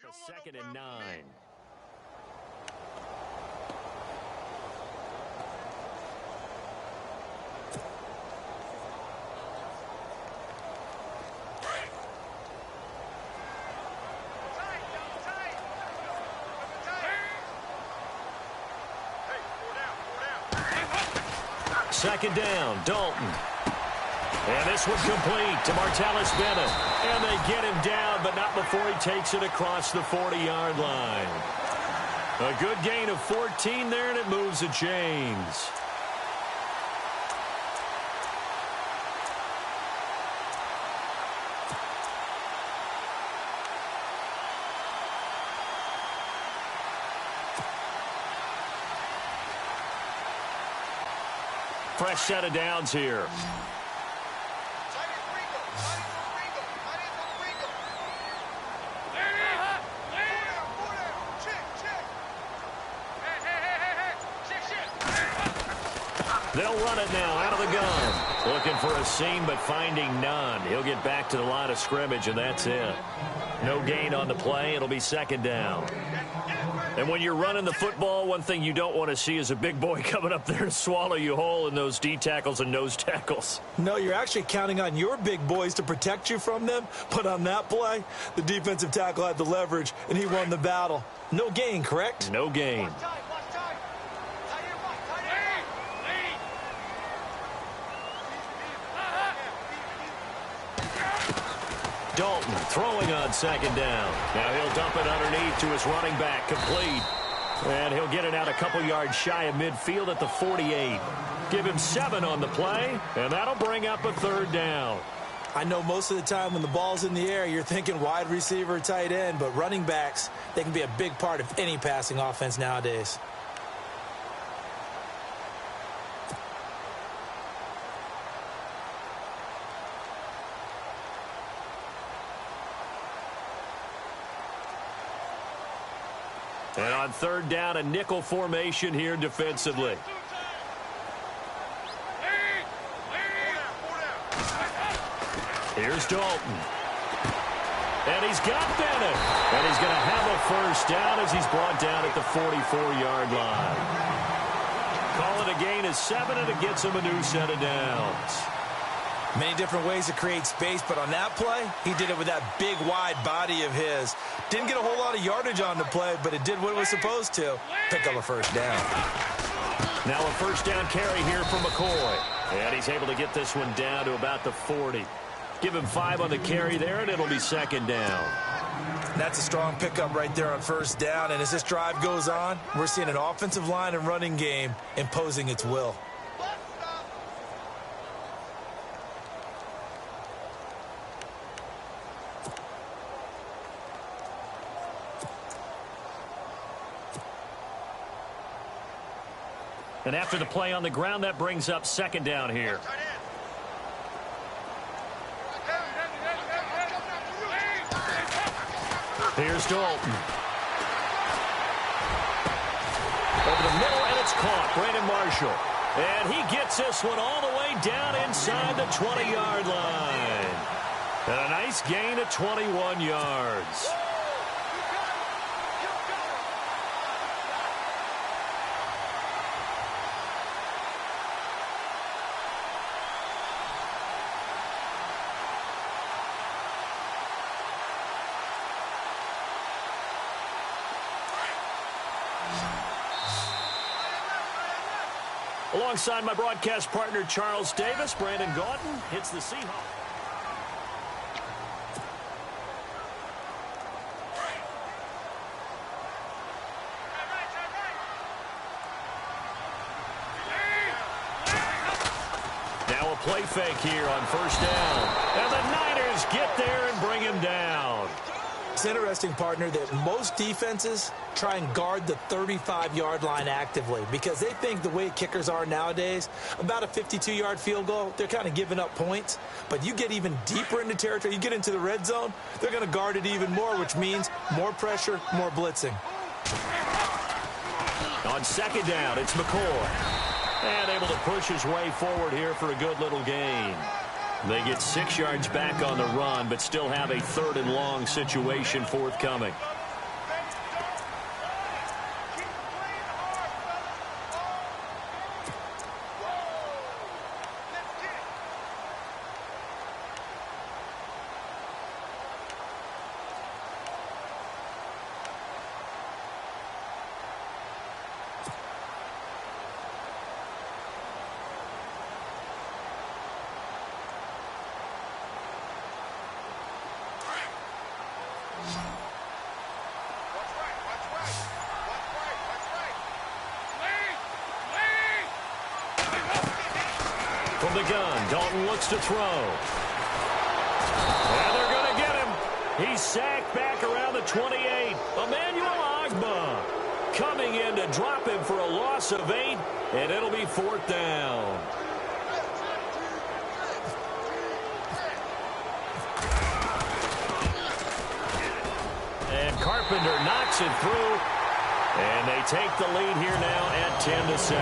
a 2nd and 9. Second down, Dalton. And this one complete to Martellus Bennett. And they get him down, but not before he takes it across the 40-yard line. A good gain of 14 there, and it moves the chains. Fresh set of downs here. They'll run it now out of the gun. Looking for a seam, but finding none. He'll get back to the line of scrimmage, and that's it. No gain on the play. It'll be second down. And when you're running the football, one thing you don't want to see is a big boy coming up there to swallow you whole in those D tackles and nose tackles. No, you're actually counting on your big boys to protect you from them. But on that play, the defensive tackle had the leverage, and he won the battle. No gain, correct? No gain. Dalton throwing on second down. Now he'll dump it underneath to his running back, complete. And he'll get it out a couple yards shy of midfield at the 48. Give him 7 on the play, and that'll bring up a third down. I know most of the time when the ball's in the air, you're thinking wide receiver, tight end, but running backs, they can be a big part of any passing offense nowadays. And on third down, a nickel formation here defensively. Here's Dalton. And he's got Bennett. And he's going to have a first down as he's brought down at the 44-yard line. Call it a gain of 7, and it gets him a new set of downs. Many different ways to create space, but on that play, he did it with that big, wide body of his. Didn't get a whole lot of yardage on the play, but it did what it was supposed to. Pick up a first down. Now a first down carry here from McCoy. And he's able to get this one down to about the 40. Give him 5 on the carry there, and it'll be second down. That's a strong pickup right there on first down. And as this drive goes on, we're seeing an offensive line and running game imposing its will. And after the play on the ground, that brings up second down here. Here's Dalton. Over the middle, and it's caught. Brandon Marshall. And he gets this one all the way down inside the 20-yard line. And a nice gain of 21 yards. Alongside my broadcast partner, Charles Davis, Brandon Gaudin hits the Seahawks. Now a play fake here on first down. And the Niners get there and bring him down. It's interesting, partner, that most defenses try and guard the 35-yard line actively because they think the way kickers are nowadays, about a 52-yard field goal, they're kind of giving up points. But you get even deeper into territory, you get into the red zone, they're going to guard it even more, which means more pressure, more blitzing. On second down, it's McCoy. And able to push his way forward here for a good little gain. They get 6 yards back on the run, but still have a third and long situation forthcoming. From the gun, Dalton looks to throw. And they're going to get him. He's sacked back around the 28. Emmanuel Ogbah coming in to drop him for a loss of 8, and it'll be 4th down. And Carpenter knocks it through, and they take the lead here now at 10-7.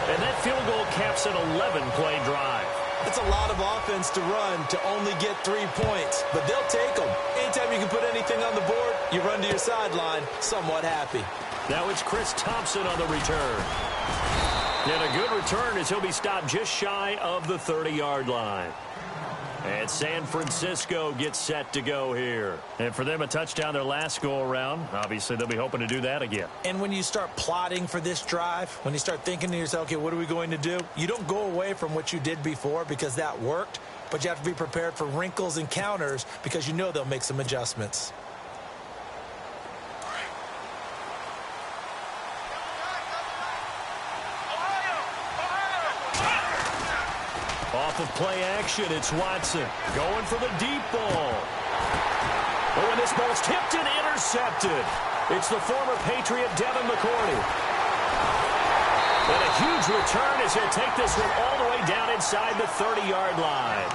And that field goal caps an 11-play drive. It's a lot of offense to run to only get 3 points, but they'll take them. Anytime you can put anything on the board, you run to your sideline somewhat happy. Now it's Chris Thompson on the return. And a good return as he'll be stopped just shy of the 30-yard line. And San Francisco gets set to go here. And for them, a touchdown their last go-around. Obviously, they'll be hoping to do that again. And when you start plotting for this drive, when you start thinking to yourself, okay, what are we going to do? You don't go away from what you did before because that worked, but you have to be prepared for wrinkles and counters because you know they'll make some adjustments. Off of play action, it's Watson going for the deep ball. Oh, and this ball's tipped and intercepted. It's the former Patriot Devin McCourty. And a huge return as he'll take this one all the way down inside the 30-yard line.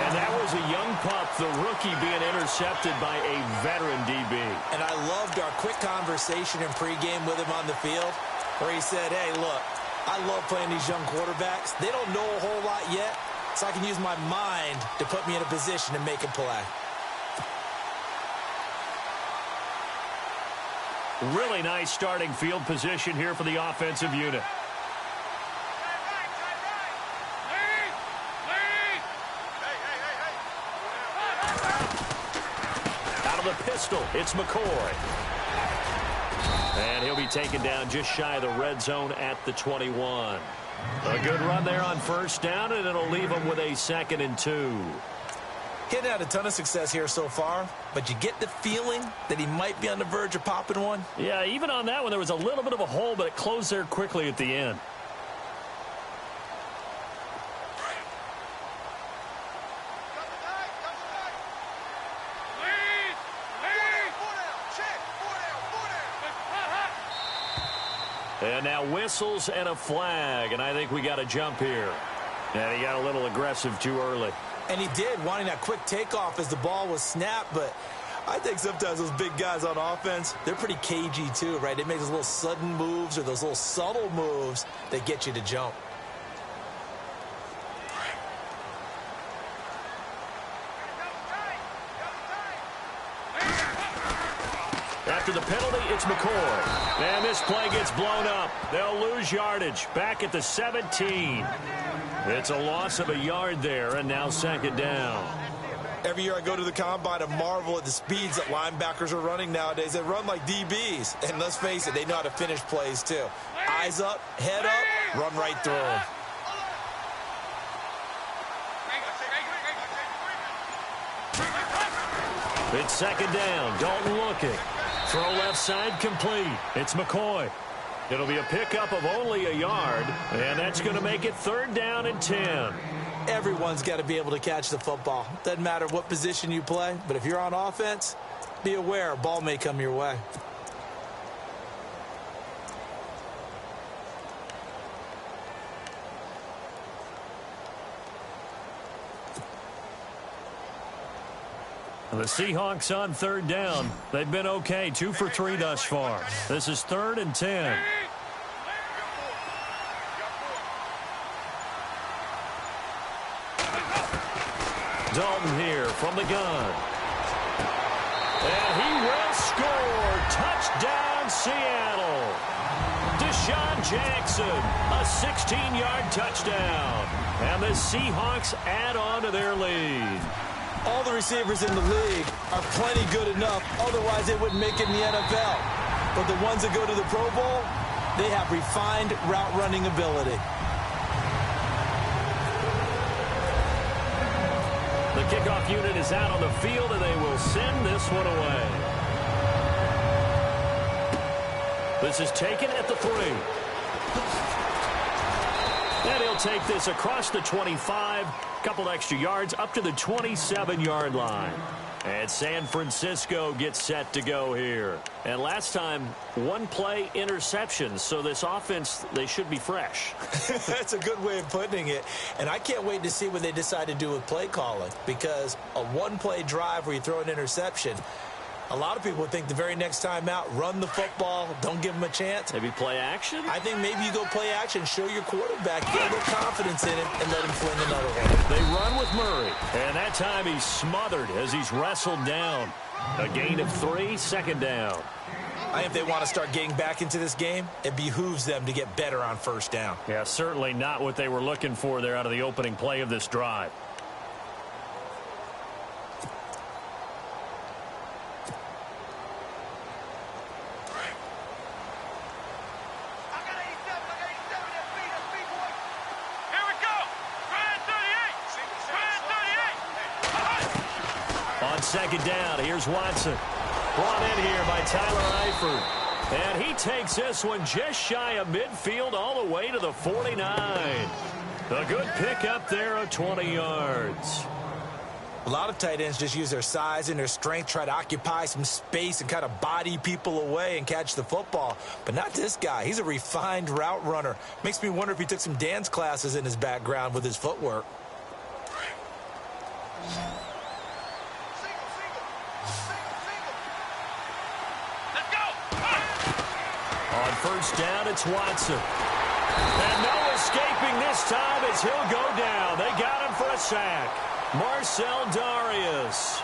And that was a young pup, the rookie being intercepted by a veteran DB. And I loved our quick conversation in pregame with him on the field where he said, hey, look, I love playing these young quarterbacks. They don't know a whole lot yet, so I can use my mind to put me in a position to make a play. Really nice starting field position here for the offensive unit. Out of the pistol, it's McCoy. And he'll be taken down just shy of the red zone at the 21. A good run there on first down, and it'll leave him with a 2nd and 2. He hadn't had a ton of success here so far, but you get the feeling that he might be on the verge of popping one. Yeah, even on that one, there was a little bit of a hole, but it closed there quickly at the end. And now whistles and a flag, and I think we got a jump here. And he got a little aggressive too early. And he did, wanting that quick takeoff as the ball was snapped, but I think sometimes those big guys on offense, they're pretty cagey too, right? They make those little sudden moves or those little subtle moves that get you to jump. After the penalty, it's McCoy. And this play gets blown up. They'll lose yardage. Back at the 17. It's a loss of a yard there, and now 2nd down. Every year I go to the combine and marvel at the speeds that linebackers are running nowadays. They run like DBs. And let's face it, they know how to finish plays too. Eyes up, head up, run right through them. It's 2nd down. Dalton looking. Throw left side complete. It's McCoy. It'll be a pickup of only a yard, and that's going to make it 3rd down and 10. Everyone's got to be able to catch the football. Doesn't matter what position you play, but if you're on offense, be aware a ball may come your way. The Seahawks on 3rd down. They've been okay, 2 for 3 thus far. This is 3rd and 10. Dalton here from the gun. And he will score. Touchdown, Seattle. Deshaun Jackson, a 16-yard touchdown. And the Seahawks add on to their lead. All the receivers in the league are plenty good enough. Otherwise, they wouldn't make it in the NFL. But the ones that go to the Pro Bowl, they have refined route running ability. The kickoff unit is out on the field, and they will send this one away. This is taken at the 3. And he'll take this across the 25, couple extra yards up to the 27-yard line. And San Francisco gets set to go here. And last time, one play interception. So this offense, they should be fresh. That's a good way of putting it. And I can't wait to see what they decide to do with play calling. Because a one-play drive where you throw an interception, a lot of people think the very next time out, run the football, don't give them a chance. Maybe play action? I think maybe you go play action, show your quarterback, get a little confidence in him, and let him fling another one. They run with Murray, and that time he's smothered as he's wrestled down. A gain of 3, second down. I think if they want to start getting back into this game, it behooves them to get better on first down. Yeah, certainly not what they were looking for there out of the opening play of this drive. Second down, here's Watson. Brought in here by Tyler Eifert. And he takes this one just shy of midfield all the way to the 49. A good pickup there of 20 yards. A lot of tight ends just use their size and their strength, try to occupy some space and kind of body people away and catch the football. But not this guy. He's a refined route runner. Makes me wonder if he took some dance classes in his background with his footwork. On first down, it's Watson. And no escaping this time as he'll go down. They got him for a sack. Marcel Darius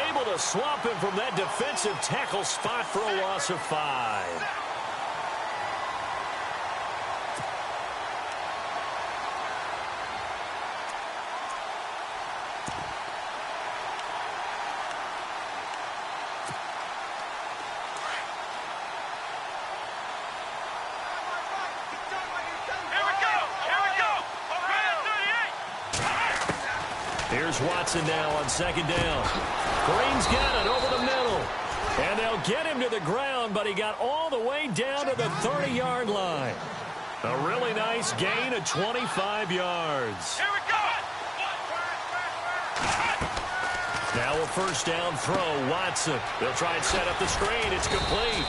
able to swamp him from that defensive tackle spot for a loss of 5. Here's Watson now on second down. Green's got it over the middle. And they'll get him to the ground, but he got all the way down to the 30-yard line. A really nice gain of 25 yards. Here we go. Now a first down throw, Watson. They'll try and set up the screen. It's complete.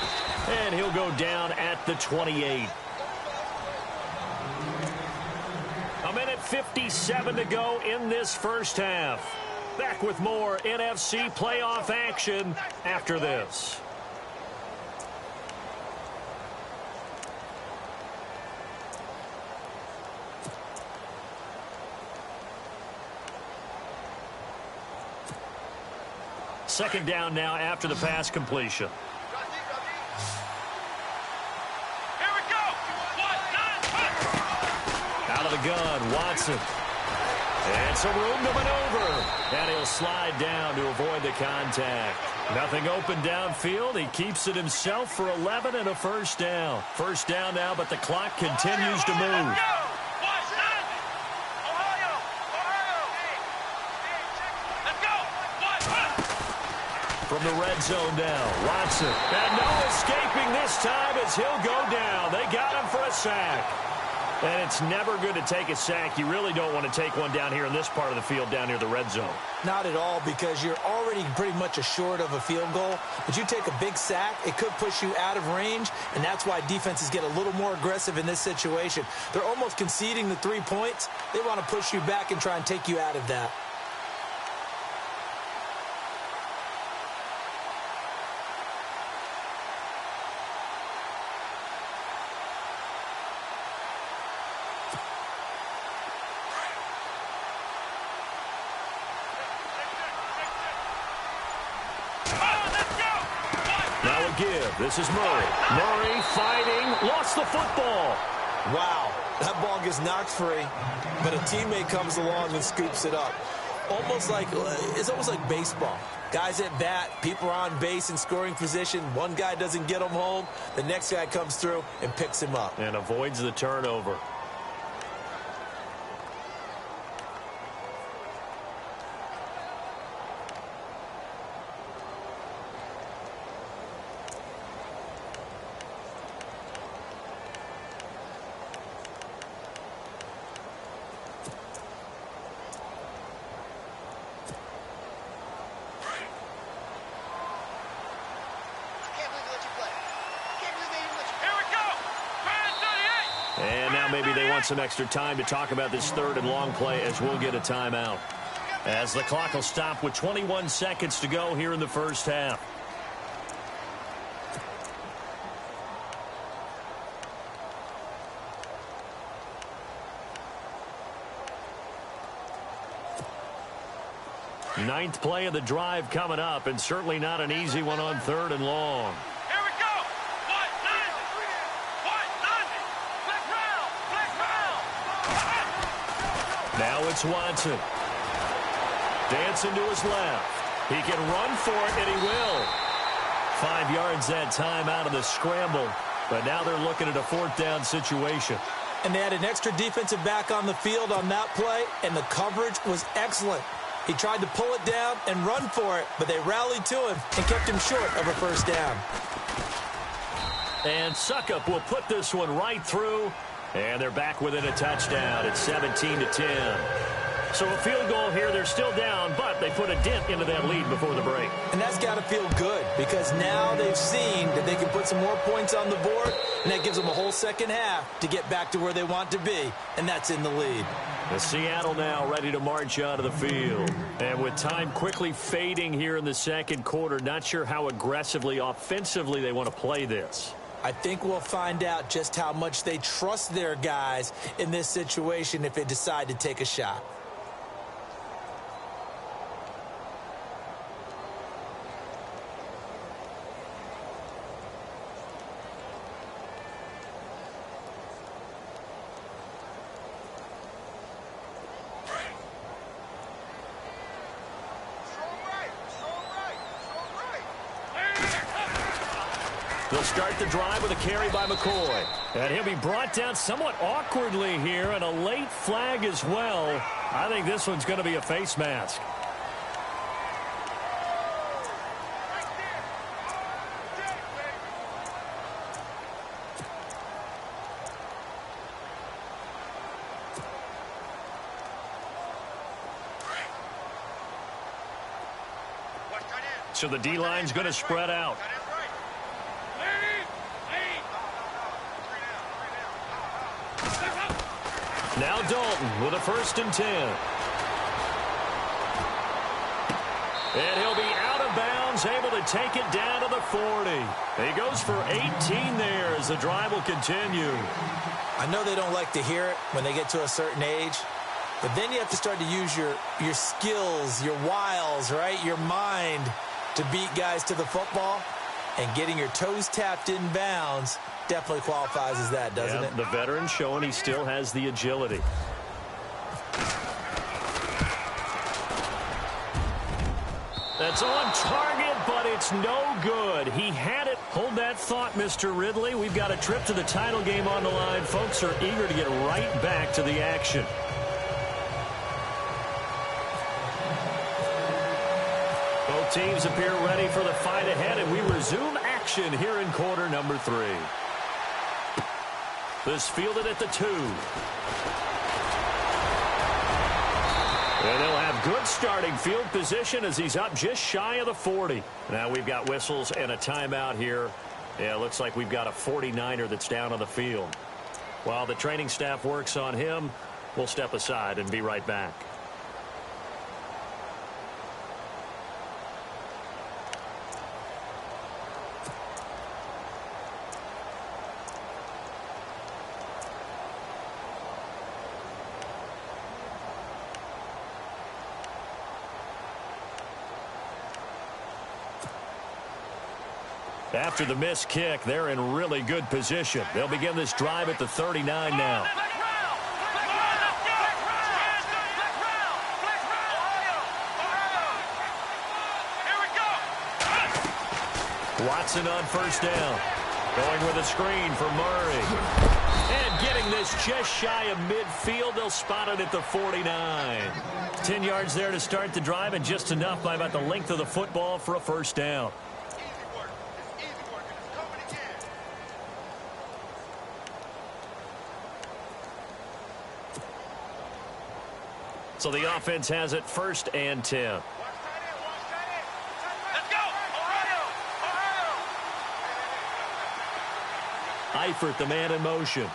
And he'll go down at the 28. A minute 57 to go in this first half. Back with more NFC playoff action after this. Second down now after the pass completion. Out of the gun, Watson. And some room to maneuver. And he'll slide down to avoid the contact. Nothing open downfield. He keeps it himself for 11 and a first down. First down now, but the clock continues to move. From the red zone now, Watson. And no escaping this time as he'll go down. They got him for a sack. And it's never good to take a sack. You really don't want to take one down here in this part of the field down near the red zone. Not at all, because you're already pretty much assured of a field goal. But you take a big sack, it could push you out of range, and that's why defenses get a little more aggressive in this situation. They're almost conceding the 3 points. They want to push you back and try and take you out of that. This is Murray. Murray fighting, lost the football. Wow, that ball gets knocked free, but a teammate comes along and scoops it up. It's almost like baseball. Guys at bat, people are on base in scoring position. One guy doesn't get him home. The next guy comes through and picks him up. And avoids the turnover. want some extra time to talk about this third and long play as we'll get a timeout. As the clock will stop with 21 seconds to go here in the first half. Ninth play of the drive coming up, and certainly not an easy one on third and long. Here we go. Now it's Watson. Dancing to his left. He can run for it, and he will. 5 yards that time out of the scramble, but now they're looking at a fourth down situation. And they had an extra defensive back on the field on that play, and the coverage was excellent. He tried to pull it down and run for it, but they rallied to him and kept him short of a first down. And Suckup will put this one right through, and they're back within a touchdown at 17-10. So a field goal here, they're still down, but they put a dent into that lead before the break. And that's got to feel good because now they've seen that they can put some more points on the board, and that gives them a whole second half to get back to where they want to be, and that's in the lead. The Seattle now ready to march out of the field. And with time quickly fading here in the second quarter, not sure how aggressively, offensively they want to play this. I think we'll find out just how much they trust their guys in this situation if they decide to take a shot. They'll start the drive with a carry by McCoy. And he'll be brought down somewhat awkwardly here, and a late flag as well. I think this one's going to be a face mask. So the D-line's going to spread out. Now Dalton with a 1st and 10. And he'll be out of bounds, able to take it down to the 40. He goes for 18 there as the drive will continue. I know they don't like to hear it when they get to a certain age, but then you have to start to use your skills, your wiles, right, your mind to beat guys to the football. And getting your toes tapped in bounds definitely qualifies as that, doesn't it? The veteran showing he still has the agility. That's on target, but it's no good. He had it. Hold that thought, Mr. Ridley. We've got a trip to the title game on the line. Folks are eager to get right back to the action. Both teams appear ready for the fight ahead, and we resume action here in quarter number 3. This fielded at the 2. And they'll have good starting field position as he's up just shy of the 40. Now we've got whistles and a timeout here. Yeah, it looks like we've got a 49er that's down on the field. While the training staff works on him, we'll step aside and be right back. After the missed kick, they're in really good position. They'll begin this drive at the 39 now. Watson on 1st down. Going with a screen for Murray. And getting this just shy of midfield. They'll spot it at the 49. 10 yards there to start the drive, and just enough by about the length of the football for a 1st down. So the offense has it 1st and 10. Let's go! Ohio! Eifert, the man in motion.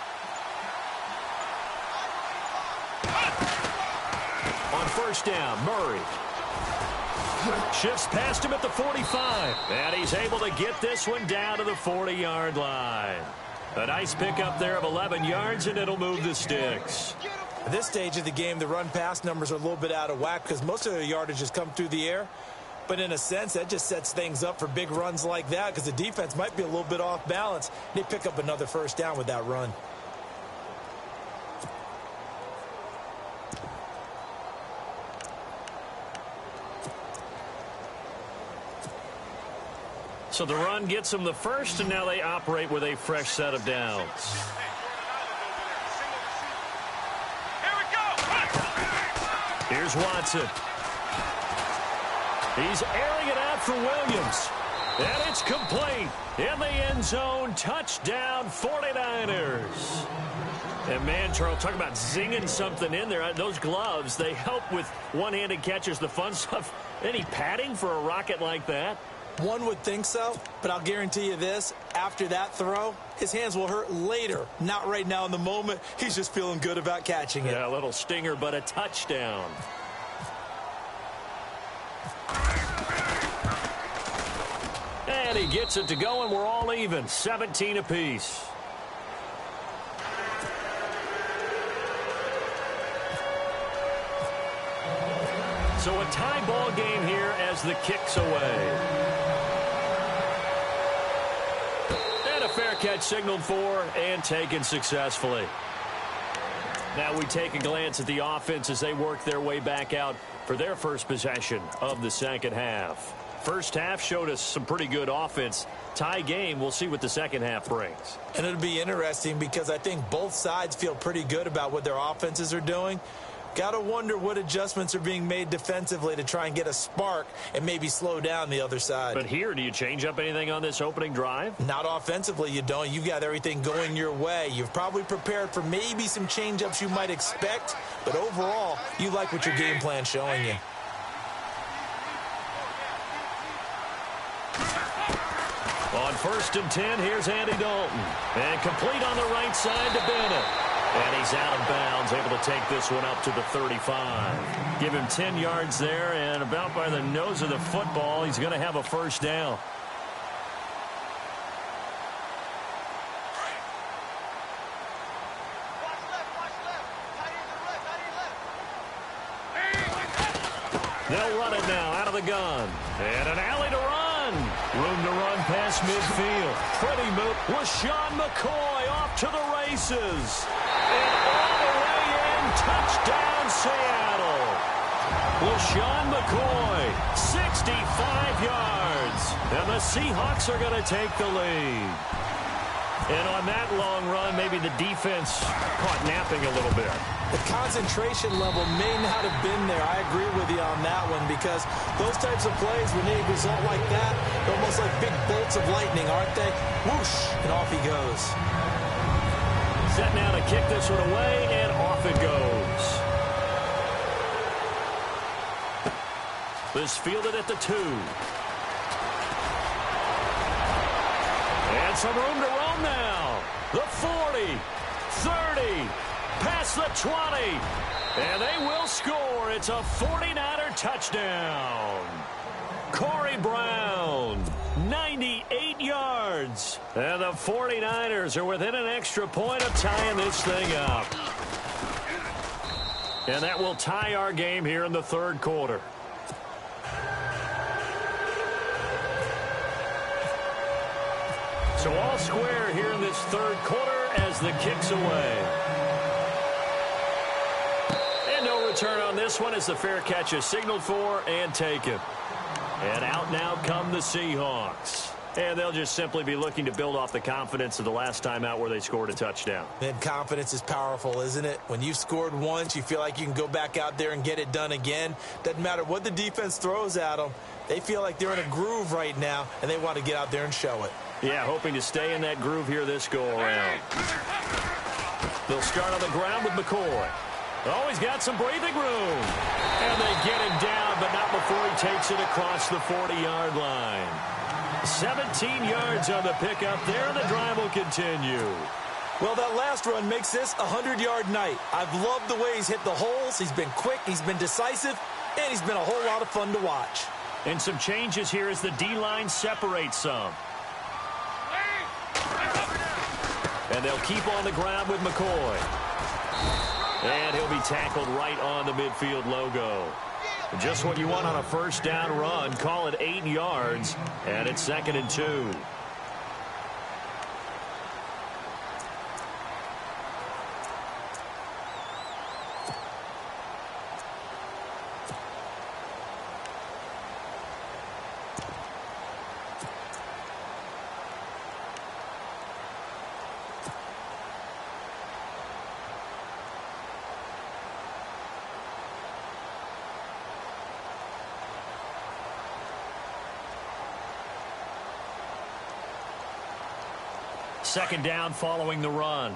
first down. Murray shifts past him at the 45. And he's able to get this one down to the 40-yard line. A nice pickup there of 11 yards, and it'll move the sticks. At this stage of the game, the run-pass numbers are a little bit out of whack because most of their yardage has come through the air. But in a sense, that just sets things up for big runs like that because the defense might be a little bit off balance. They pick up another first down with that run. So the run gets them the first, and now they operate with a fresh set of downs. Here's Watson. He's airing it out for Williams. And it's complete. In the end zone, touchdown 49ers. And man, Charles, talk about zinging something in there. Those gloves, they help with one-handed catches, the fun stuff. Any padding for a rocket like that? One would think so, but I'll guarantee you this. After that throw, his hands will hurt later. Not right now in the moment. He's just feeling good about catching it. Yeah, a little stinger, but a touchdown. And he gets it to go, and we're all even. 17 apiece. So a tie ball game here as the kick's away. And a fair catch signaled for and taken successfully. Now we take a glance at the offense as they work their way back out for their first possession of the second half. First half showed us some pretty good offense. Tie game, we'll see what the second half brings. And it'll be interesting because I think both sides feel pretty good about what their offenses are doing. Got to wonder what adjustments are being made defensively to try and get a spark and maybe slow down the other side. But here, do you change up anything on this opening drive? Not offensively, you don't. You've got everything going your way. You've probably prepared for maybe some change-ups you might expect, but overall, you like what your game plan's showing you. On 1st and 10, here's Andy Dalton. And complete on the right side to Bennett. And he's out of bounds, able to take this one up to the 35. Give him 10 yards there, and about by the nose of the football, he's going to have a first down. They'll run it now out of the gun. And an alley to run. Room to run past midfield. Pretty move. LaShawn McCoy off to the races. And all the way in. Touchdown, Seattle. LaShawn McCoy, 65 yards. And the Seahawks are going to take the lead. And on that long run, maybe the defense caught napping a little bit. The concentration level may not have been there. I agree with you on that one because those types of plays, when they result like that, they're almost like big bolts of lightning, aren't they? Whoosh, and off he goes. Set now to kick this one away, and off it goes. This fielded at the 2. And some room to roam now. The 40, 30, past the 20. And they will score. It's a 49er touchdown. Corey Brown, 98 yards. And the 49ers are within an extra point of tying this thing up. And that will tie our game here in the third quarter. So all square here in this third quarter as the kick's away. And no return on this one as the fair catch is signaled for and taken. And out now come the Seahawks. And they'll just simply be looking to build off the confidence of the last time out where they scored a touchdown. And confidence is powerful, isn't it? When you've scored once, you feel like you can go back out there and get it done again. Doesn't matter what the defense throws at them. They feel like they're in a groove right now, and they want to get out there and show it. Yeah, hoping to stay in that groove here this go-around. They'll start on the ground with McCoy. Oh, he's got some breathing room. And they get him down, but not before he takes it across the 40-yard line. 17 yards on the pickup there, and the drive will continue. Well, that last run makes this a 100-yard night. I've loved the way he's hit the holes. He's been quick, he's been decisive, and he's been a whole lot of fun to watch. And some changes here as the D-line separates some. And they'll keep on the ground with McCoy. And he'll be tackled right on the midfield logo. Just what you want on a first down run. Call it 8 yards, and it's 2nd and 2. Second down following the run.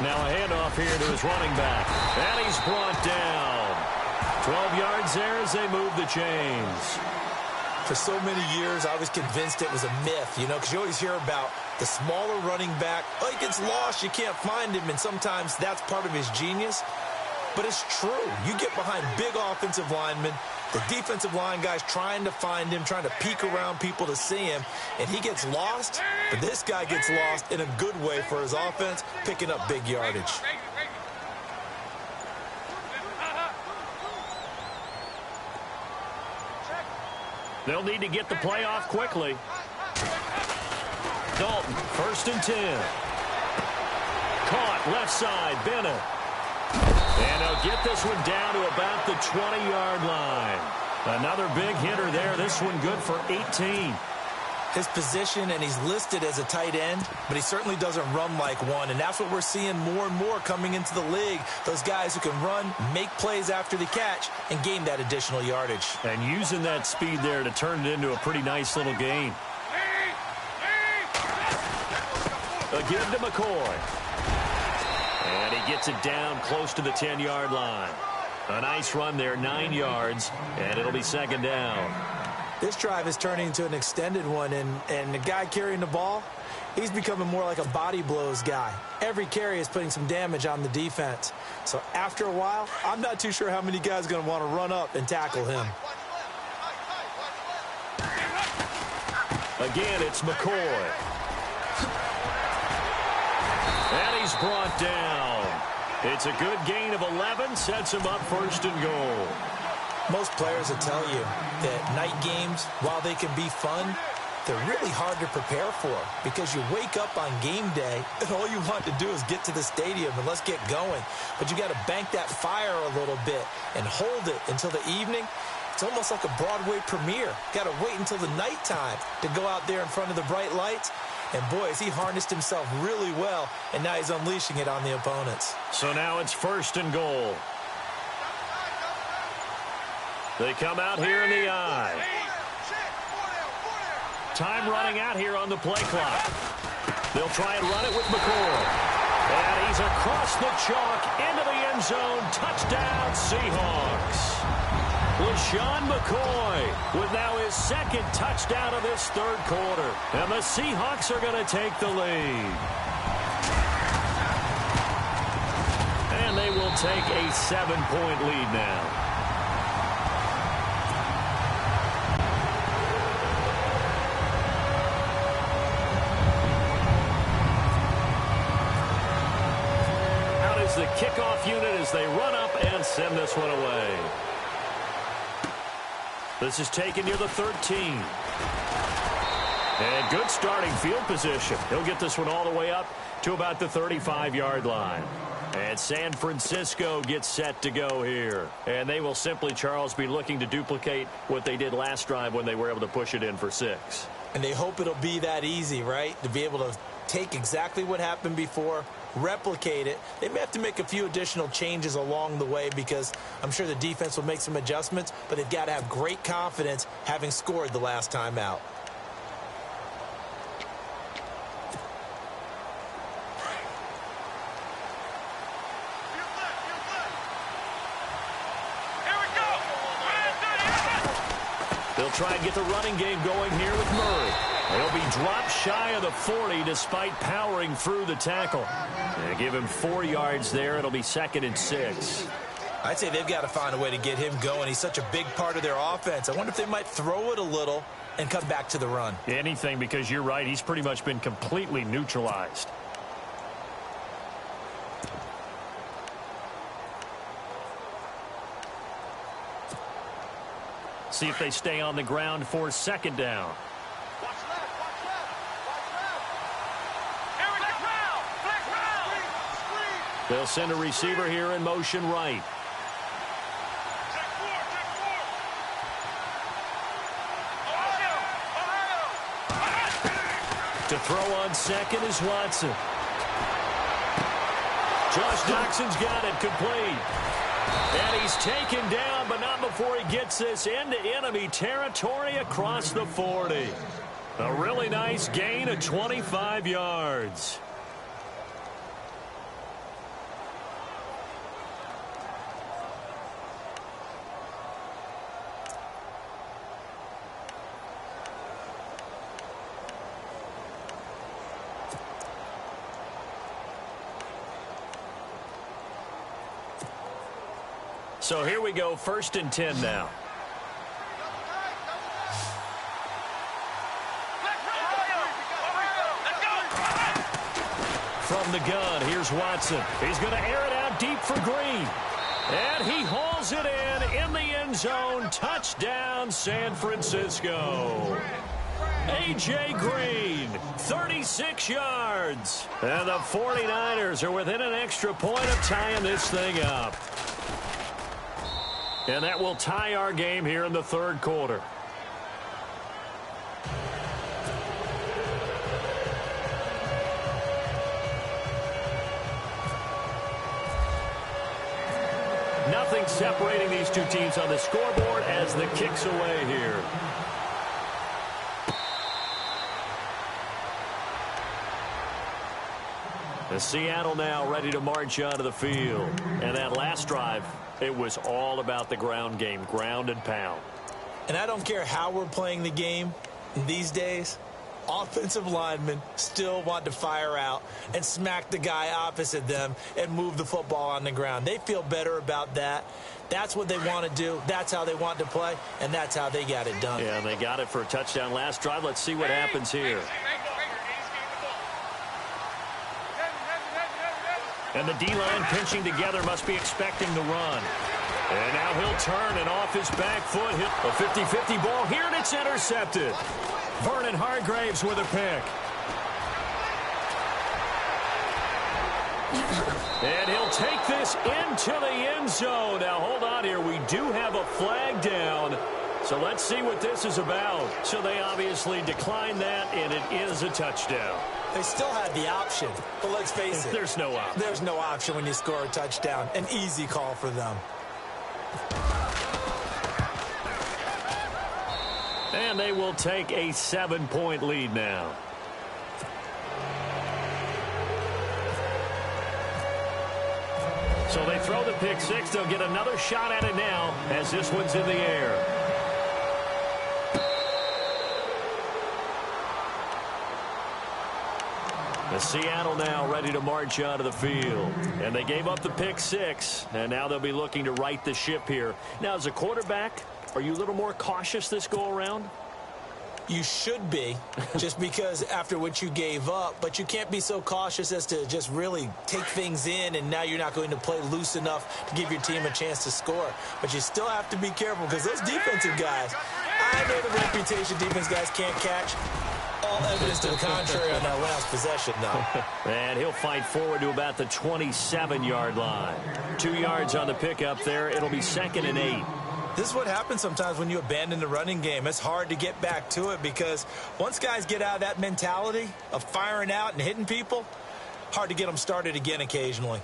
Now a handoff here to his running back. And he's brought down. 12 yards there as they move the chains. For so many years, I was convinced it was a myth, because you always hear about the smaller running back. Oh, he gets lost, you can't find him, and sometimes that's part of his genius. But it's true. You get behind big offensive linemen, the defensive line guys trying to find him, trying to peek around people to see him, and he gets lost. But this guy gets lost in a good way for his offense, picking up big yardage. They'll need to get the play off quickly. Dalton, 1st and 10. Caught left side, Bennett. And they'll get this one down to about the 20-yard line. Another big hitter there. This one good for 18. His position, and he's listed as a tight end, but he certainly doesn't run like one, and that's what we're seeing more and more coming into the league. Those guys who can run, make plays after the catch, and gain that additional yardage. And using that speed there to turn it into a pretty nice little gain. Again to McCoy. And he gets it down close to the 10-yard line. A nice run there, 9 yards, and it'll be 2nd down. This drive is turning into an extended one, and the guy carrying the ball, he's becoming more like a body blows guy. Every carry is putting some damage on the defense. So after a while, I'm not too sure how many guys are going to want to run up and tackle him. Again, it's McCoy. And he's brought down. It's a good gain of 11, sets him up 1st and goal. Most players will tell you that night games, while they can be fun, they're really hard to prepare for because you wake up on game day and all you want to do is get to the stadium and let's get going. But you got to bank that fire a little bit and hold it until the evening. It's almost like a Broadway premiere. Got to wait until the nighttime to go out there in front of the bright lights. And boy, has he harnessed himself really well, and now he's unleashing it on the opponents. So now it's 1st and goal. They come out here in the eye. Time running out here on the play clock. They'll try and run it with McCoy. And he's across the chalk into the end zone. Touchdown, Seahawks. LaShawn McCoy with now his 2nd touchdown of this 3rd quarter. And the Seahawks are going to take the lead. And they will take a 7-point lead now. Out is the kickoff unit as they run up and send this one away. This is taken near the 13. And good starting field position. He'll get this one all the way up to about the 35-yard line. And San Francisco gets set to go here. And they will simply, Charles, be looking to duplicate what they did last drive when they were able to push it in for 6. And they hope it'll be that easy, right? To be able to take exactly what happened before, replicate it. They may have to make a few additional changes along the way because I'm sure the defense will make some adjustments, but they've got to have great confidence having scored the last time out. try and get the running game going here with Murray. He'll be dropped shy of the 40 despite powering through the tackle. They give him 4 yards there. It'll be 2nd and 6. I'd say they've got to find a way to get him going. He's such a big part of their offense. I wonder if they might throw it a little and come back to the run. Anything, because you're right. He's pretty much been completely neutralized. See if they stay on the ground for 2nd down. They'll send a receiver here in motion right. To throw on 2nd is Watson. Josh Doxson's got it complete. And he's taken down, but not before he gets this into enemy territory across the 40. A really nice gain of 25 yards. So here we go, 1st and 10 now. From the gun, here's Watson. He's going to air it out deep for Green. And he hauls it in the end zone. Touchdown, San Francisco. A.J. Green, 36 yards. And the 49ers are within an extra point of tying this thing up. And that will tie our game here in the 3rd quarter. Nothing separating these two teams on the scoreboard as the kick's away here. The Seattle now ready to march onto the field. And that last drive, it was all about the ground game, ground and pound. And I don't care how we're playing the game these days, offensive linemen still want to fire out and smack the guy opposite them and move the football on the ground. They feel better about that. That's what they want to do. That's how they want to play, and that's how they got it done. Yeah, and they got it for a touchdown last drive. Let's see what happens here. And the D-line pinching together must be expecting the run. And now he'll turn and off his back foot. Hit a 50-50 ball here, and it's intercepted. Vernon Hargreaves with a pick. And he'll take this into the end zone. Now, hold on here. We do have a flag down. So let's see what this is about. So they obviously declined that, and it is a touchdown. They still had the option, but let's face it. There's no option. There's no option when you score a touchdown. An easy call for them. And they will take a 7-point lead now. So they throw the pick six. They'll get another shot at it now as this one's in the air. The Seattle now ready to march onto the field. And they gave up the pick six, and now they'll be looking to right the ship here. Now, as a quarterback, are you a little more cautious this go-around? You should be, just because after what you gave up, but you can't be so cautious as to just really take things in, and now you're not going to play loose enough to give your team a chance to score. But you still have to be careful, because those defensive guys, I know the reputation defense guys can't catch. All evidence to the contrary on that last possession, though. And he'll fight forward to about the 27-yard line. 2 yards on the pickup there. It'll be 2nd and 8. This is what happens sometimes when you abandon the running game. It's hard to get back to it because once guys get out of that mentality of firing out and hitting people, hard to get them started again occasionally.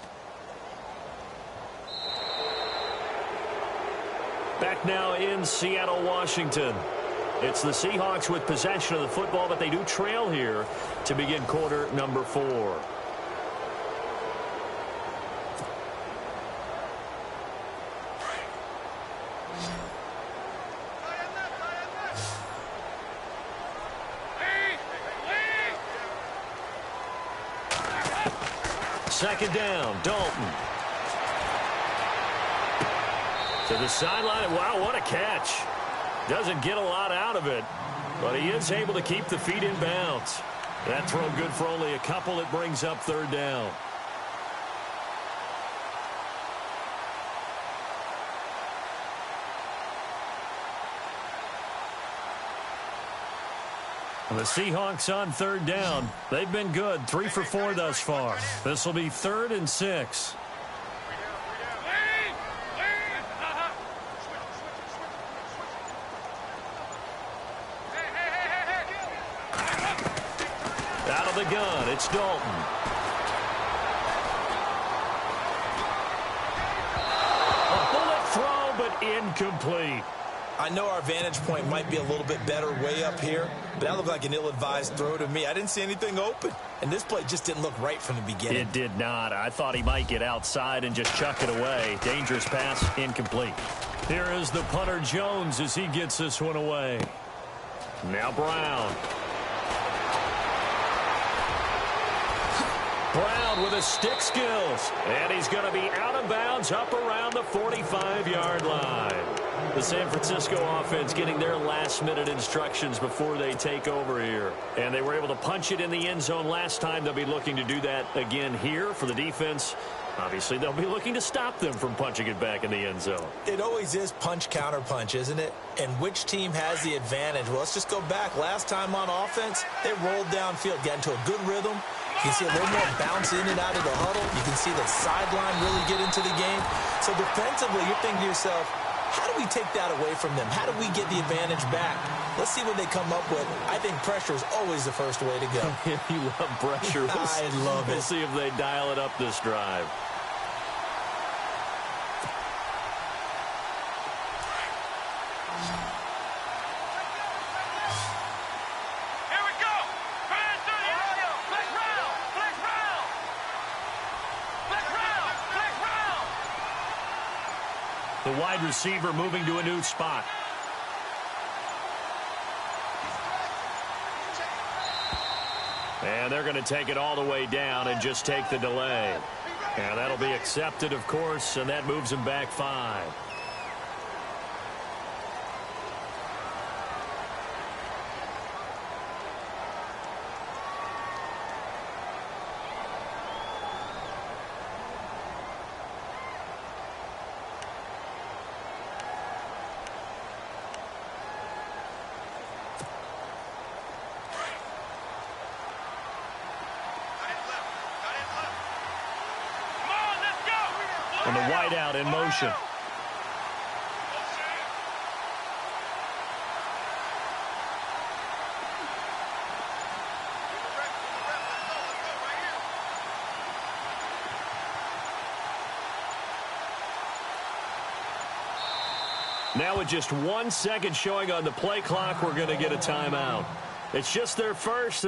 Back now in Seattle, Washington. It's the Seahawks with possession of the football, but they do trail here to begin quarter number 4. second down. Dalton. To the sideline. Wow, what a catch. Doesn't get a lot out of it, but he is able to keep the feet in bounds. That throw good for only a couple. It brings up third down. The Seahawks on third down. They've been good, 3 for 4 thus far. This will be 3rd and 6. Out of the gun, it's Dalton. A bullet throw, but incomplete. I know our vantage point might be a little bit better way up here, but that looked like an ill-advised throw to me. I didn't see anything open, and this play just didn't look right from the beginning. It did not. I thought he might get outside and just chuck it away. Dangerous pass, incomplete. Here is the punter Jones as he gets this one away. Now Brown. Brown with his stick skills, and he's going to be out of bounds up around the 45-yard line. The San Francisco offense getting their last-minute instructions before they take over here. And they were able to punch it in the end zone last time. They'll be looking to do that again here for the defense. Obviously, they'll be looking to stop them from punching it back in the end zone. It always is punch-counter-punch, isn't it? And which team has the advantage? Well, let's just go back. Last time on offense, they rolled downfield, got into a good rhythm. You can see a little more bounce in and out of the huddle. You can see the sideline really get into the game. So defensively, you're thinking to yourself, how do we take that away from them? How do we get the advantage back? Let's see what they come up with. I think pressure is always the first way to go. You love pressure. I love it. We'll see if they dial it up this drive. The wide receiver moving to a new spot. And they're going to take it all the way down and just take the delay. And that'll be accepted, of course, and that moves him back 5. And the wideout in motion. Now with just 1 second showing on the play clock, we're going to get a timeout. It's just their first.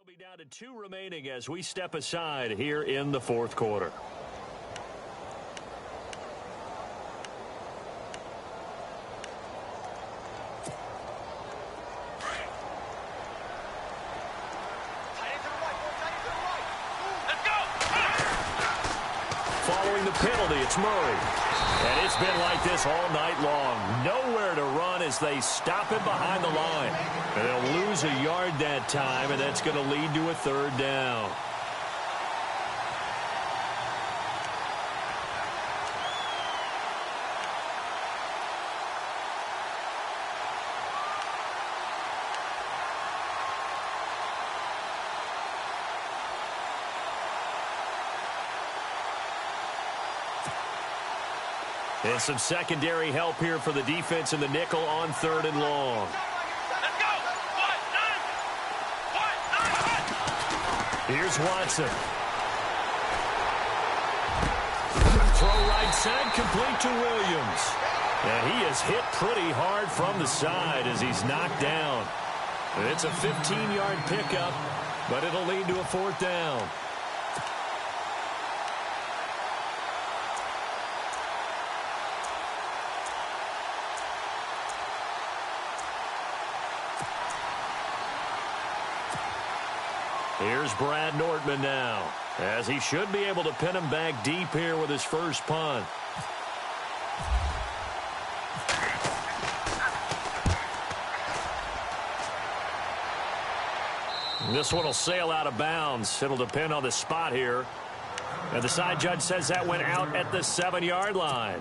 Be down to 2 remaining as we step aside here in the 4th quarter. Following the penalty, it's Murray. And it's been like this all night long. Nowhere to run as they stop him behind the line. And they'll lose a yard that time, and that's going to lead to a 3rd down. And some secondary help here for the defense in the nickel on 3rd and long. Here's Watson. Throw right side, complete to Williams. And he is hit pretty hard from the side as he's knocked down. It's a 15-yard pickup, but it'll lead to a 4th down. Here's Brad Nortman now, as he should be able to pin him back deep here with his first punt. This one will sail out of bounds. It'll depend on the spot here. And the side judge says that went out at the 7-yard line.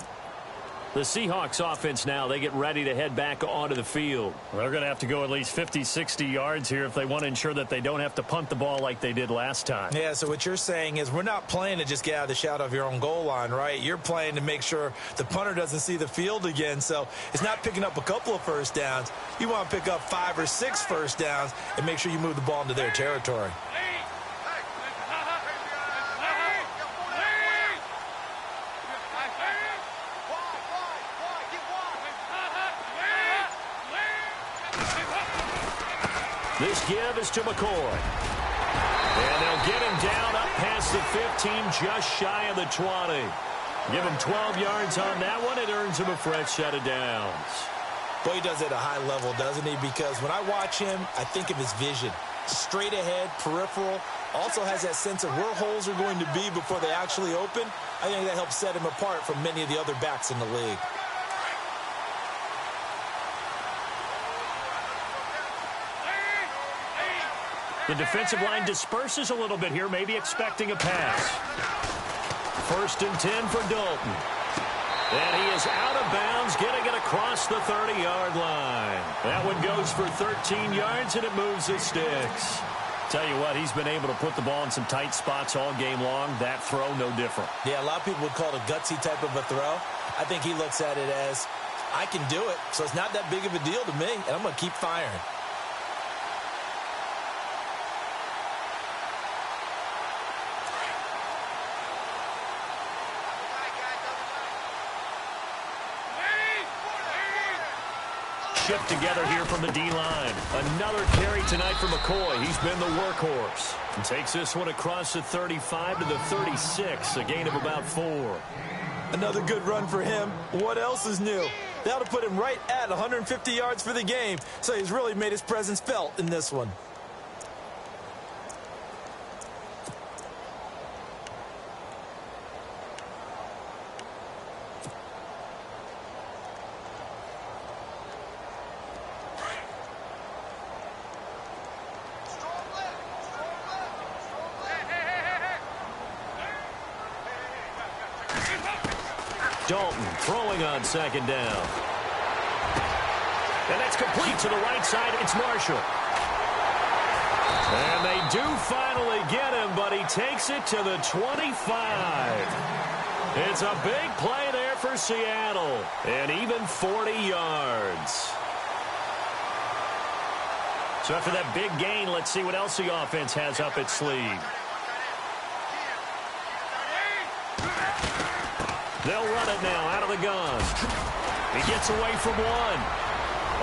The Seahawks offense now, they get ready to head back onto the field. They're going to have to go at least 50, 60 yards here if they want to ensure that they don't have to punt the ball like they did last time. Yeah, so what you're saying is we're not playing to just get out of the shadow of your own goal line, right? You're playing to make sure the punter doesn't see the field again. So it's not picking up a couple of first downs. You want to pick up 5 or 6 first downs and make sure you move the ball into their territory. This give is to McCoy. And they'll get him down up past the 15, just shy of the 20. Give him 12 yards on that one. It earns him a fresh set of downs. Boy, he does it at a high level, doesn't he? Because when I watch him, I think of his vision. Straight ahead, peripheral. Also has that sense of where holes are going to be before they actually open. I think that helps set him apart from many of the other backs in the league. The defensive line disperses a little bit here, maybe expecting a pass. 1st and 10 for Dalton. And he is out of bounds, getting it across the 30-yard line. That one goes for 13 yards, and it moves the sticks. Tell you what, he's been able to put the ball in some tight spots all game long. That throw, no different. Yeah, a lot of people would call it a gutsy type of a throw. I think he looks at it as, I can do it, so it's not that big of a deal to me, and I'm going to keep firing. Shift together here from the D-line. Another carry tonight for McCoy. He's been the workhorse. And takes this one across the 35 to the 36, a gain of about 4. Another good run for him. What else is new? That'll put him right at 150 yards for the game, so he's really made his presence felt in this one. Dalton throwing on 2nd down. And that's complete to the right side. It's Marshall. And they do finally get him, but he takes it to the 25. It's a big play there for Seattle. And even 40 yards. So after that big gain, let's see what else the offense has up its sleeve. They'll run it now out of the gun. He gets away from one.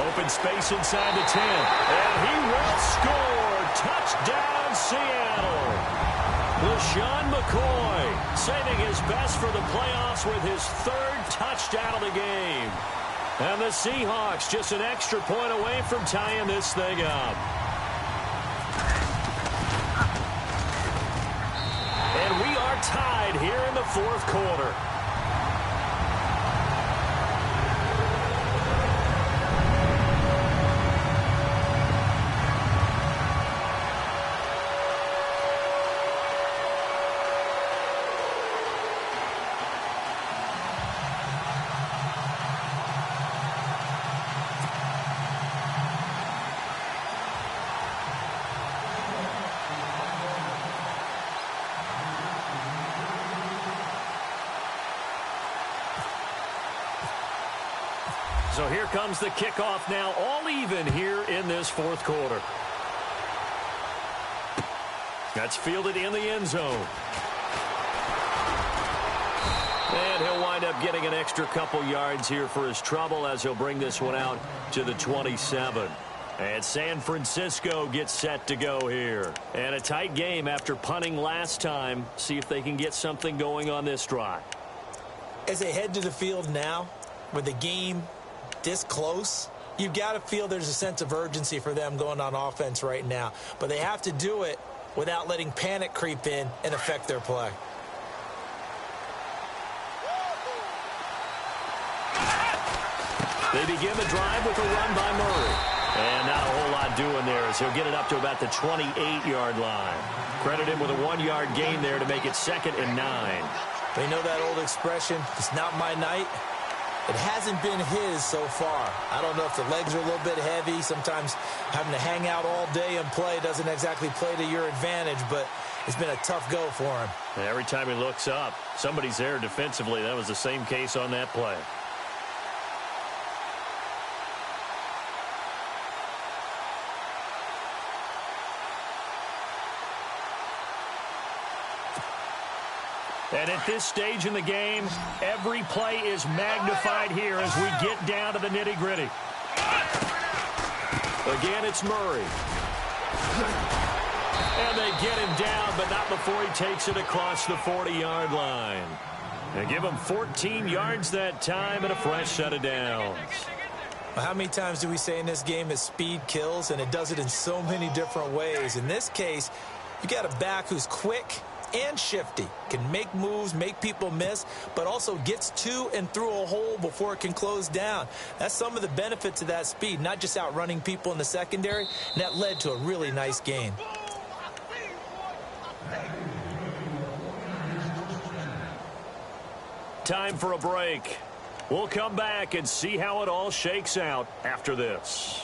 Open space inside the 10. And he will score. Touchdown, Seattle. LaShawn McCoy saving his best for the playoffs with his 3rd touchdown of the game. And the Seahawks just an extra point away from tying this thing up. And we are tied here in the 4th quarter. So here comes the kickoff now, all even here in this fourth quarter. That's fielded in the end zone. And he'll wind up getting an extra couple yards here for his trouble as he'll bring this one out to the 27. And San Francisco gets set to go here. And a tight game after punting last time. See if they can get something going on this drive. As they head to the field now, with the game this close, you've got to feel there's a sense of urgency for them going on offense right now. But they have to do it without letting panic creep in and affect their play. They begin the drive with a run by Murray. And not a whole lot doing there as he'll get it up to about the 28-yard line. Credit him with a 1-yard gain there to make it 2nd and 9. They know that old expression, it's not my night. It hasn't been his so far. I don't know if the legs are a little bit heavy. Sometimes having to hang out all day and play doesn't exactly play to your advantage, but it's been a tough go for him. And every time he looks up, somebody's there defensively. That was the same case on that play. And at this stage in the game, every play is magnified here as we get down to the nitty-gritty. Again, it's Murray. And they get him down, but not before he takes it across the 40-yard line. They give him 14 yards that time and a fresh set of downs. How many times do we say in this game that speed kills, and it does it in so many different ways? In this case, you got a back who's quick and shifty, can make moves, make people miss, but also gets to and through a hole before it can close down. That's some of the benefits of that speed, not just outrunning people in the secondary, and that led to a really nice gain. Time for a break. We'll come back and see how it all shakes out after this.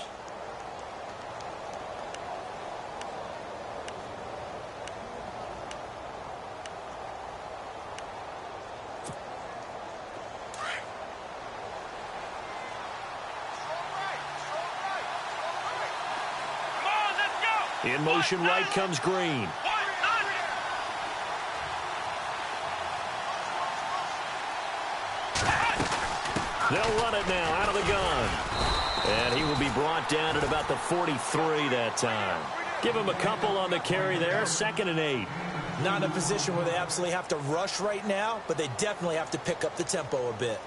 In motion right comes Green. They'll run it now out of the gun. And he will be brought down at about the 43 that time. Give him a couple on the carry there. 2nd and 8. Not in a position where they absolutely have to rush right now, but they definitely have to pick up the tempo a bit.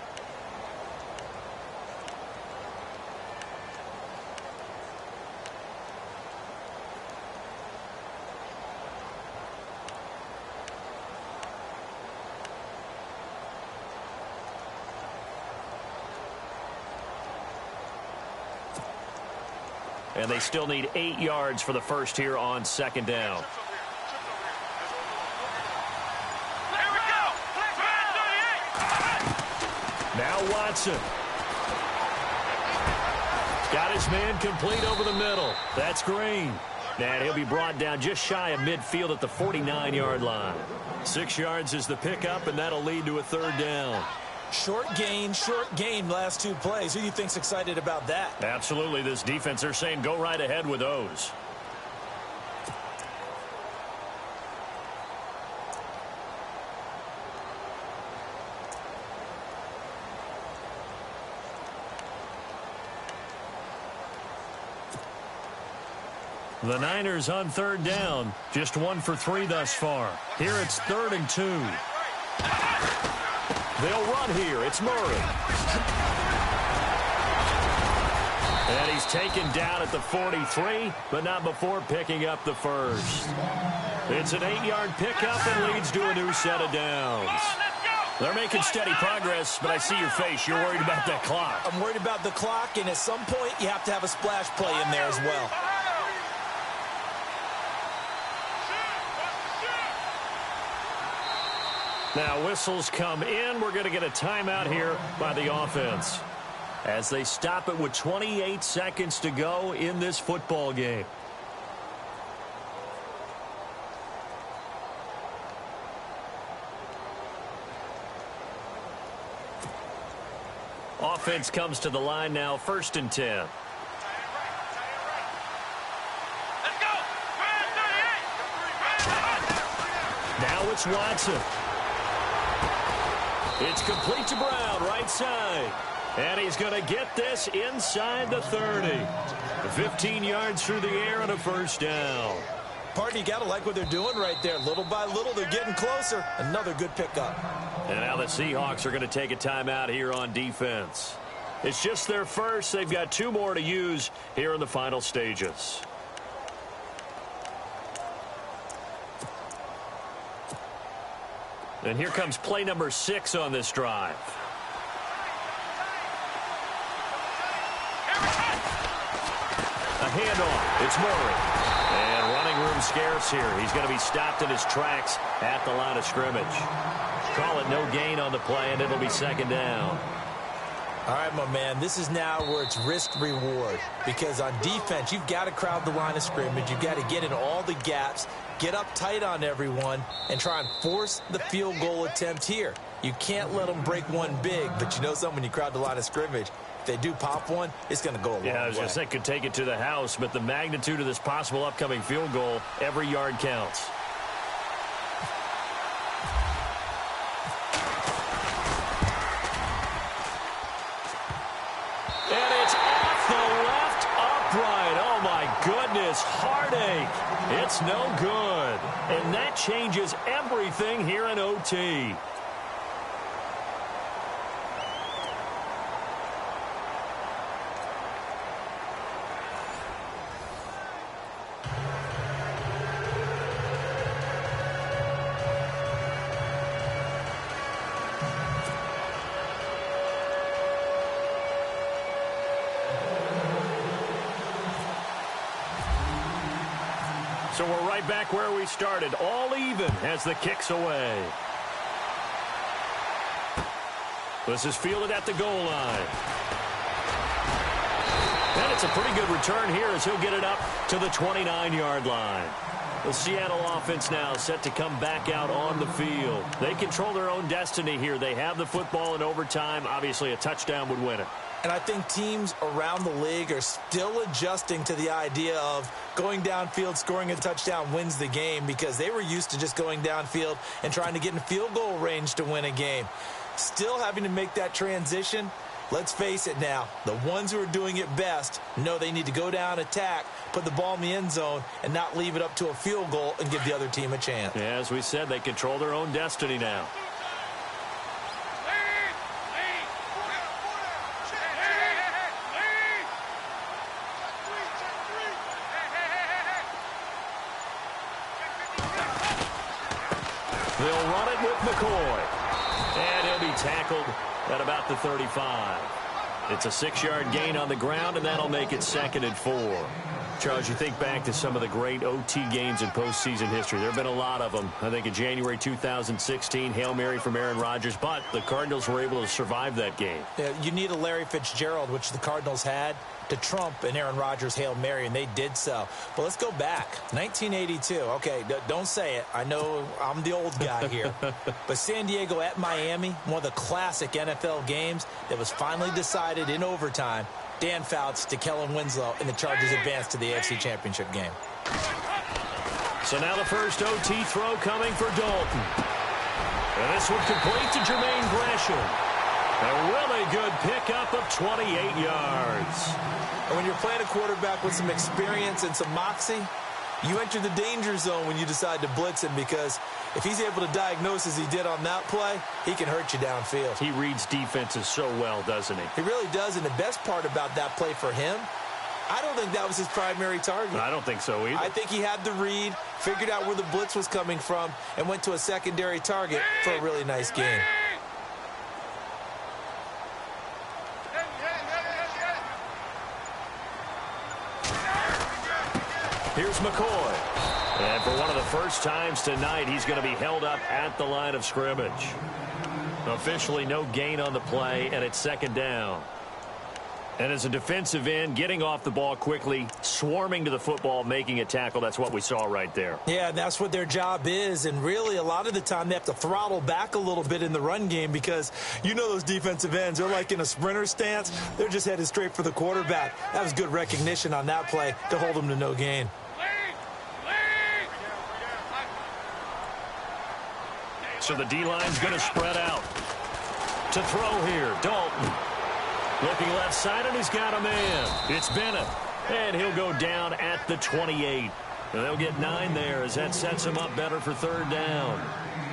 And they still need 8 yards for the first here on 2nd down. Now Watson. Got his man complete over the middle. That's Green. And he'll be brought down just shy of midfield at the 49-yard line. 6 yards is the pickup, and that'll lead to a 3rd down. Short gain last 2 plays. Who do you think's excited about that? Absolutely. This defense, they're saying go right ahead with those. The Niners on 3rd down. Just 1 for 3 thus far. Here it's 3rd and 2. They'll run here. It's Murray. And he's taken down at the 43, but not before picking up the first. It's an 8-yard pickup and leads to a new set of downs. They're making steady progress, but I see your face. You're worried about that clock. I'm worried about the clock, and at some point you have to have a splash play in there as well. Now whistles come in. We're going to get a timeout here by the offense as they stop it with 28 seconds to go in this football game. Offense comes to the line now, 1st and 10. Now it's Watson. It's complete to Brown, right side. And he's going to get this inside the 30. 15 yards through the air and a 1st down. Partner, you got to like what they're doing right there. Little by little, they're getting closer. Another good pickup. And now the Seahawks are going to take a timeout here on defense. It's just their first. They've got 2 more to use here in the final stages. And here comes play number 6 on this drive. A handoff. It's Murray. And running room scarce here. He's going to be stopped in his tracks at the line of scrimmage. Call it no gain on the play, and it'll be 2nd down. All right, my man, this is now where it's risk-reward. Because on defense, you've got to crowd the line of scrimmage. You've got to get in all the gaps, get up tight on everyone, and try and force the field goal attempt here. You can't let them break one big, but you know something, when you crowd the line of scrimmage, if they do pop one, it's going to go a long way. Yeah, I was going to say, could take it to the house, but the magnitude of this possible upcoming field goal, every yard counts. And it's off the left upright. Oh, my goodness, heartache. It's no good. And that changes everything here in OT. So we're right back where we started, all even as the kick's away. This is fielded at the goal line. And it's a pretty good return here as he'll get it up to the 29-yard line. The Seattle offense now set to come back out on the field. They control their own destiny here. They have the football in overtime. Obviously, a touchdown would win it. And I think teams around the league are still adjusting to the idea of going downfield, scoring a touchdown wins the game, because they were used to just going downfield and trying to get in field goal range to win a game. Still having to make that transition. Let's face it now, the ones who are doing it best know they need to go down, attack, put the ball in the end zone, and not leave it up to a field goal and give the other team a chance. Yeah, as we said, they control their own destiny now. They'll run it with McCoy. And he'll be tackled at about the 35. It's a 6-yard gain on the ground, and that'll make it 2nd and 4. Charles, you think back to some of the great OT games in postseason history. There have been a lot of them. I think in January 2016, Hail Mary from Aaron Rodgers, but the Cardinals were able to survive that game. Yeah, you need a Larry Fitzgerald, which the Cardinals had, to trump an Aaron Rodgers Hail Mary, and they did so. But let's go back. 1982. Okay, don't say it. I know I'm the old guy here. But San Diego at Miami, one of the classic NFL games that was finally decided in overtime. Dan Fouts to Kellen Winslow, and the Chargers advance to the AFC Championship game. So now the first OT throw coming for Dalton. And this one complete to Jermaine Gresham. A really good pickup of 28 yards. And when you're playing a quarterback with some experience and some moxie, you enter the danger zone when you decide to blitz him, because if he's able to diagnose as he did on that play, he can hurt you downfield. He reads defenses so well, doesn't he? He really does, and the best part about that play for him, I don't think that was his primary target. I don't think so either. I think he had the read, figured out where the blitz was coming from, and went to a secondary target for a really nice game. Here's McCoy. And for one of the first times tonight, he's going to be held up at the line of scrimmage. Officially no gain on the play, and it's 2nd down. And as a defensive end, getting off the ball quickly, swarming to the football, making a tackle, that's what we saw right there. Yeah, that's what their job is. And really, a lot of the time, they have to throttle back a little bit in the run game because you know those defensive ends, they're like in a sprinter stance. They're just headed straight for the quarterback. That was good recognition on that play to hold them to no gain. So the D-line's going to spread out. To throw here, Dalton. Looking left side, and he's got a man. It's Bennett. And he'll go down at the 28. And they'll get 9 there as that sets him up better for third down.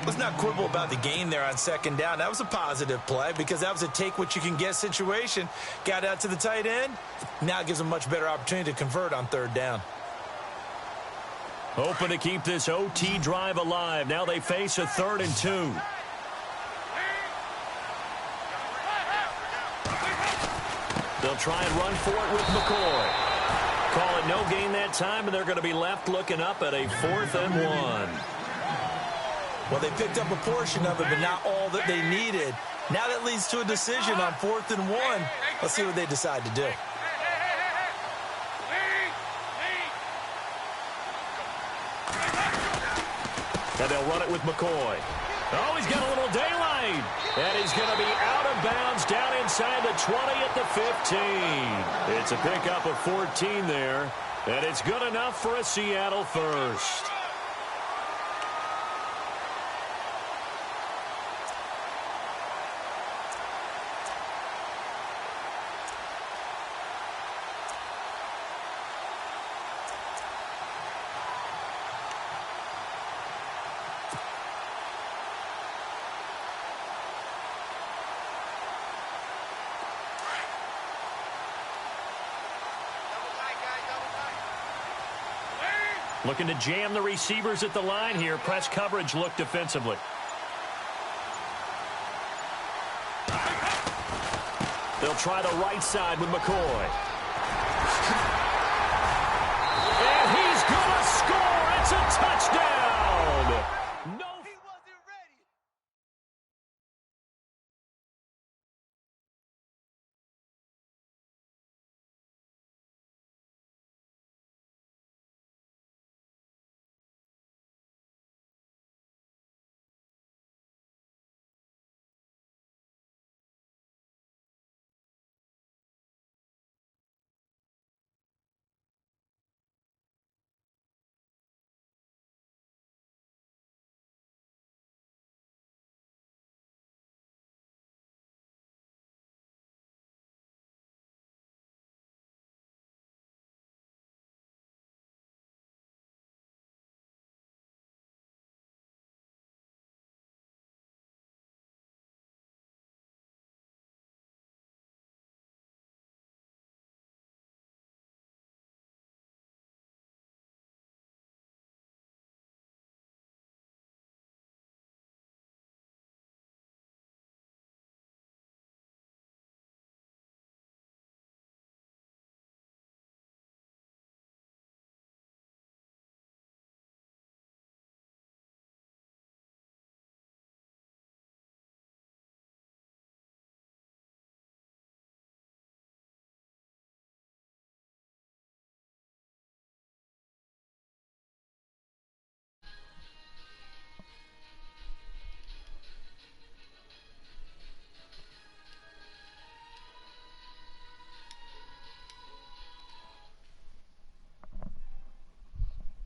Let's not quibble about the gain there on second down. That was a positive play because that was a take-what-you-can-get situation. Got out to the tight end. Now it gives them a much better opportunity to convert on third down. Hoping to keep this OT drive alive. Now they face a 3rd and 2. They'll try and run for it with McCoy. Call it no gain that time, and they're going to be left looking up at a 4th and 1. Well, they picked up a portion of it, but not all that they needed. Now that leads to a decision on 4th and 1. Let's see what they decide to do. And they'll run it with McCoy. Oh, he's got a little daylight. And he's going to be out of bounds down inside the 20 at the 15. It's a pickup of 14 there. And it's good enough for a Seattle first. Looking to jam the receivers at the line here. Press coverage look defensively. They'll try the right side with McCoy. And he's going to score. It's a touchdown. No. He wasn't ready.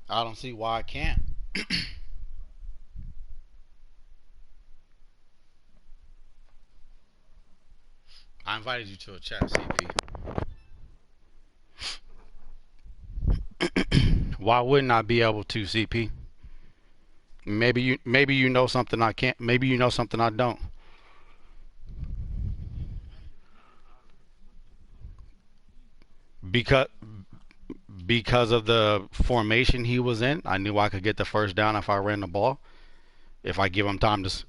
I don't see why I can't. I invited you to a chat, CP. Why wouldn't I be able to, CP? Maybe you know something I can't. Maybe you know something I don't. Because because of the formation he was in, I knew I could get the first down if I ran the ball. If I give him time to.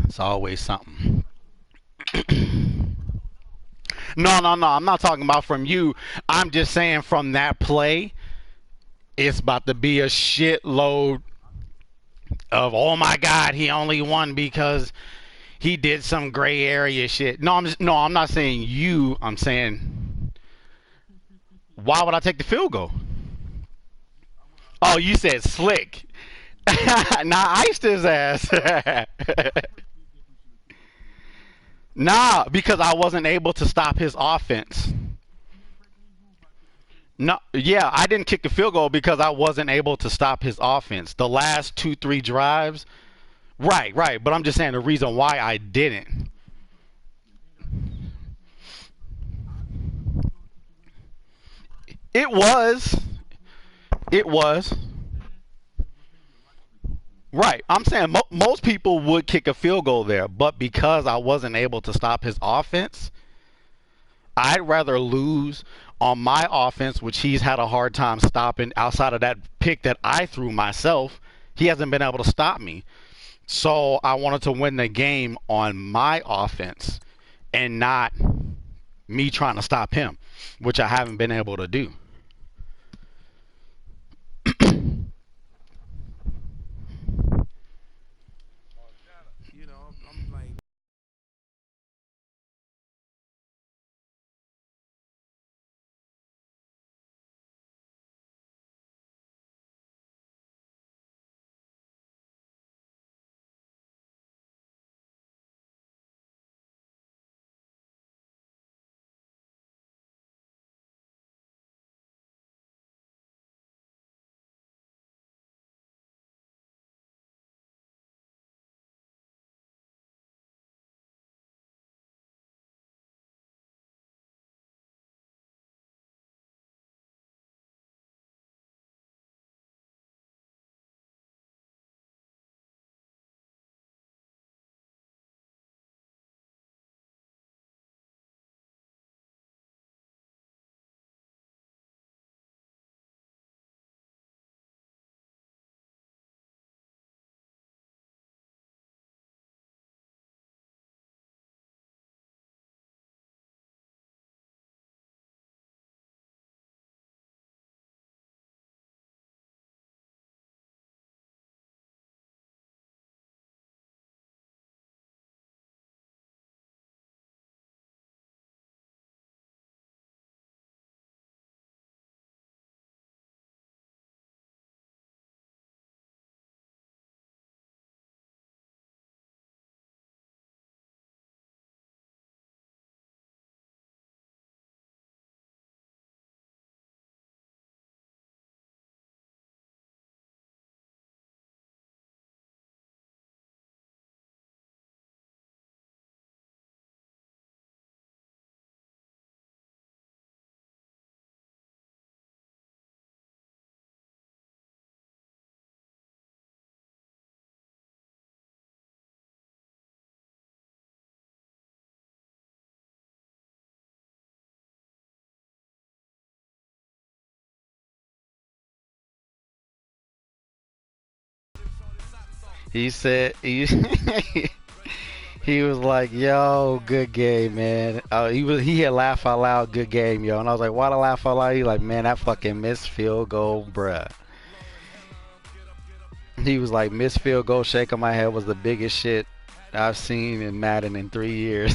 It's always something. No, no, no. I'm not talking about from you. I'm just saying from that play, it's about to be a shitload of, oh my God, he only won because he did some gray area shit. No, I'm not saying you. I'm saying, why would I take the field goal? Oh, you said slick. Nah, I iced his ass. Nah, because I wasn't able to stop his offense. No, yeah, I didn't kick the field goal because I wasn't able to stop his offense. The last two, three drives, right, right. But I'm just saying the reason why I didn't. It was, it was. Right. I'm saying most people would kick a field goal there, but because I wasn't able to stop his offense, I'd rather lose on my offense, which he's had a hard time stopping outside of that pick that I threw myself. He hasn't been able to stop me. So I wanted to win the game on my offense and not me trying to stop him, which I haven't been able to do. He said he was like, "Yo, good game, man." He had laugh out loud, good game, yo. And I was like, "Why to laugh out loud?" He like, "Man, that fucking missed field goal, bruh." He was like, "Missed field goal, shaking my head was the biggest shit I've seen in Madden in 3 years."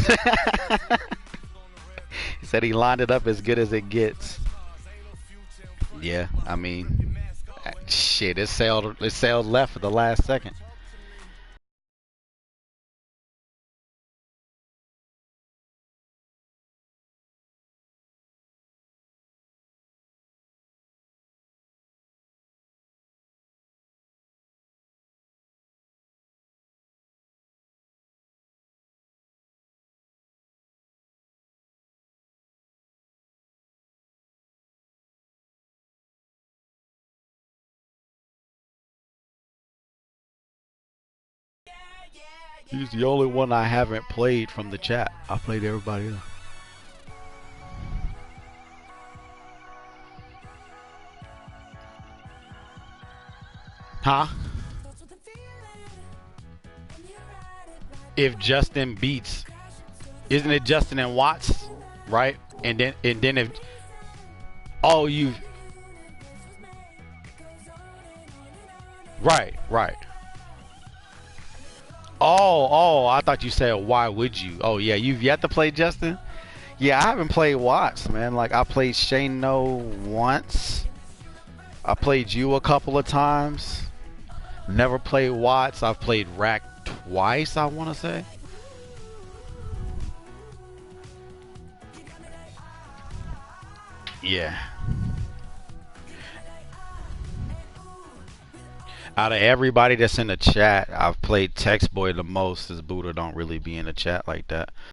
He said he lined it up as good as it gets. Yeah, I mean, shit, it sailed left at the last second. He's the only one I haven't played from the chat. I played everybody else. Huh? If Justin beats, isn't it Justin and Watts? right? And then if oh you right. Oh, I thought you said why would you? Oh yeah, you've yet to play Justin? Yeah, I haven't played Watts, man. Like I played Shano once. I played you a couple of times. Never played Watts. I've played Rack twice, I want to say. Yeah. Out of everybody that's in the chat, I've played Text Boy the most. As Buddha don't really be in the chat like that.